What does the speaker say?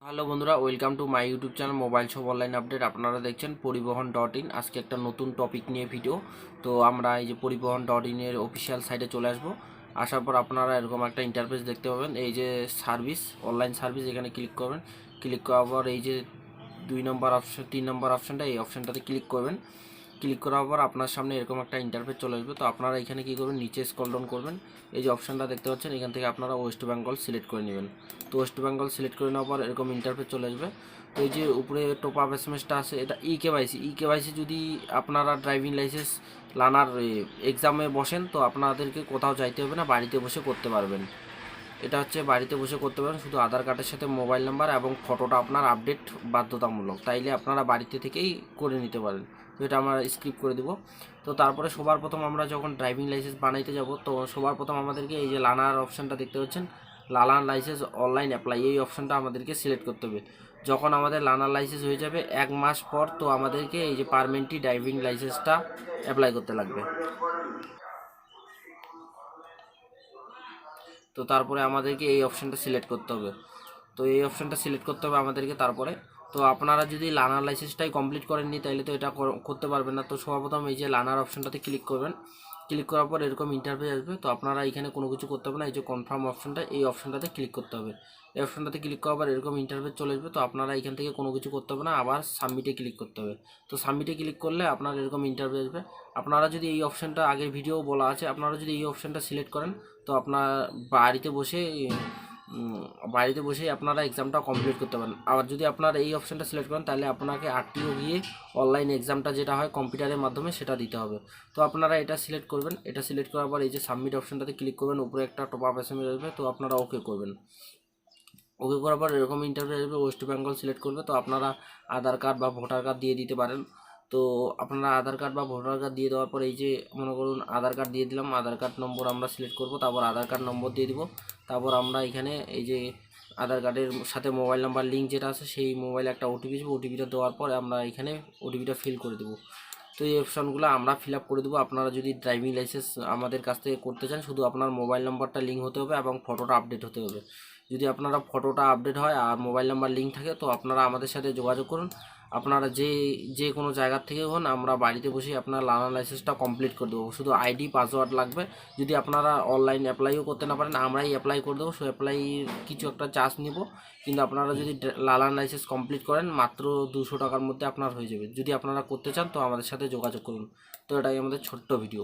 Hello বন্ধুরা, welcome to my YouTube channel mobile shop online update. আপনারা দেখছেন পরিবহন.in। আজকে একটা নতুন টপিক নিয়ে ভিডিও। তো আমরা এই যে পরিবহন.in এর অফিসিয়াল সাইটে চলে আসবো। আসার পর আপনারা এরকম একটা ইন্টারফেস দেখতে পাবেন। এই যে সার্ভিস, অনলাইন সার্ভিস, এখানে ক্লিক করবেন। ক্লিক করার পর এই যে 2 নম্বর অপশন 3 নম্বর অপশনটা, এই অপশনটাতে ক্লিক করবেন। ক্লিক করার পর আপনার সামনে এরকম একটা ইন্টারফেস চলে আসবে। তো আপনারা এখানে কী করবেন, নিচে স্ক্রল ডাউন করবেন। এই যে অপশনটা দেখতে পাচ্ছেন, এখান থেকে আপনারা ওয়েস্ট বেঙ্গল সিলেক্ট করে নেবেন। তো ওয়েস্ট বেঙ্গল সিলেক্ট করে নেওয়ার পর এরকম ইন্টারফেস চলে আসবে। তো এই যে উপরে টপ আপ এসএমএসটা আছে, এটা ই কেওয়াইসি যদি আপনারা ড্রাইভিং লাইসেন্স লানার এক্সামে বসেন, তো আপনাদেরকে কোথাও যাইতে হবে না, বাড়িতে বসে করতে পারবেন। এটা হচ্ছে বাড়িতে বসে করতে পারেন, শুধু আধার কার্ডের সাথে মোবাইল নাম্বার এবং ফটোটা আপনার আপডেট বাধ্যতামূলক, তাইলে আপনারা বাড়িতে থেকেই করে নিতে পারেন। তো এটা আমরা স্কিপ করে দেবো। তো তারপরে সবার প্রথম আমরা যখন ড্রাইভিং লাইসেন্স বানাইতে যাব, তো সবার প্রথম আমাদেরকে এই যে লানার অপশানটা দেখতে পাচ্ছেন, লানার লাইসেন্স অনলাইন অ্যাপ্লাই, এই অপশানটা আমাদেরকে সিলেক্ট করতে হবে। যখন আমাদের লানার লাইসেন্স হয়ে যাবে 1 মাস পর, তো আমাদেরকে এই যে পার্মানেন্টলি ড্রাইভিং লাইসেন্সটা অ্যাপ্লাই করতে লাগবে। তো তারপরে আমাদেরকে এই অপশানটা সিলেক্ট করতে হবে। তো এই অপশানটা সিলেক্ট করতে হবে আমাদেরকে। তারপরে তো আপনারা যদি লার্নার লাইসেন্সটাই কমপ্লিট করেননি, তাহলে তো এটা করতে পারবেন না। তো সর্বপ্রথম এই যে লার্নার অপশানটাতে ক্লিক করবেন। ক্লিক করার পর এরকম ইন্টারফেস আসবে। তো আপনারা এখানে কোনো কিছু করতে হবে না, এই যে কনফার্ম অপশানটা, এই অপশানটাতে ক্লিক করতে হবে। এই অপশানটাতে ক্লিক করার পর এরকম ইন্টারফেস চলে আসবে। তো আপনারা এখান থেকে কোনো কিছু করতে হবে না, আবার সাবমিটে ক্লিক করতে হবে। তো সাবমিটে ক্লিক করলে আপনার এরকম ইন্টারফেস আসবে। আপনারা যদি এই অপশানটা, আগের ভিডিও বলা আছে, আপনারা যদি এই অপশানটা সিলেক্ট করেন, তো আপনার বাড়িতে বসে বাড়িতে বসেই আপনারা এক্সামটা কমপ্লিট করতে পারেন। আবার যদি আপনারা এই অপশানটা সিলেক্ট করেন, তাহলে আপনাকে আরটিও গিয়ে অনলাইন এক্সামটা যেটা হয় কম্পিউটারের মাধ্যমে, সেটা দিতে হবে। তো আপনারা এটা সিলেক্ট করবেন। এটা সিলেক্ট করার পর এই যে সাবমিট অপশানটাতে ক্লিক করবেন, উপরে একটা টপ আপ এসএমএস আসবে। তো আপনারা ওকে করবেন। ওকে করার পর এরকম ইন্টারভিউ আসবে, ওয়েস্ট বেঙ্গল সিলেক্ট করবে। তো আপনারা আধার কার্ড বা ভোটার কার্ড দিয়ে দিতে পারেন। তো আপনারা আধার কার্ড বা ভোটার কার্ড দিয়ে দেওয়ার পর এই যে মনে করুন আধার কার্ড দিয়ে দিলাম, আধার কার্ড নম্বর আমরা সিলেক্ট করব, তারপর আধার কার্ড নম্বর দিয়ে দিব। তারপর আমরা এখানে এই যে আধার কার্ডের সাথে মোবাইল নাম্বার লিঙ্ক যেটা আছে, সেই মোবাইলে একটা ওটিপি আসবে। ওটিপিটা দেওয়ার পরে আমরা এখানে ওটিপিটা ফিল করে দেবো। তো এই অপশানগুলো আমরা ফিল আপ করে দেবো। আপনারা যদি ড্রাইভিং লাইসেন্স আমাদের কাছ থেকে করতে চান, শুধু আপনার মোবাইল নাম্বারটা লিঙ্ক হতে হবে এবং ফটোটা আপডেট হতে হবে। যদি আপনারা ফটোটা আপডেট হয় আর মোবাইল নাম্বার লিঙ্ক থাকে, তো আপনারা আমাদের সাথে যোগাযোগ করুন। আপনারা যে কোনো জায়গার থেকে হন, আমরা বাড়িতে বসেই আপনার লার্নার লাইসেন্সটা কমপ্লিট করে দেবো। শুধু আইডি পাসওয়ার্ড লাগবে। যদি আপনারা অনলাইন অ্যাপ্লাইও করতে না পারেন, আমরাই অ্যাপ্লাই করে দেবো। সো অ্যাপ্লাই কিছু একটা চার্জ নিব, কিন্তু আপনারা যদি লার্নার লাইসেন্স কমপ্লিট করেন, মাত্র 200 টাকার মধ্যে আপনার হয়ে যাবে। যদি আপনারা করতে চান, তো আমাদের সাথে যোগাযোগ করুন। তো এটাই আমাদের ছোট্ট ভিডিও।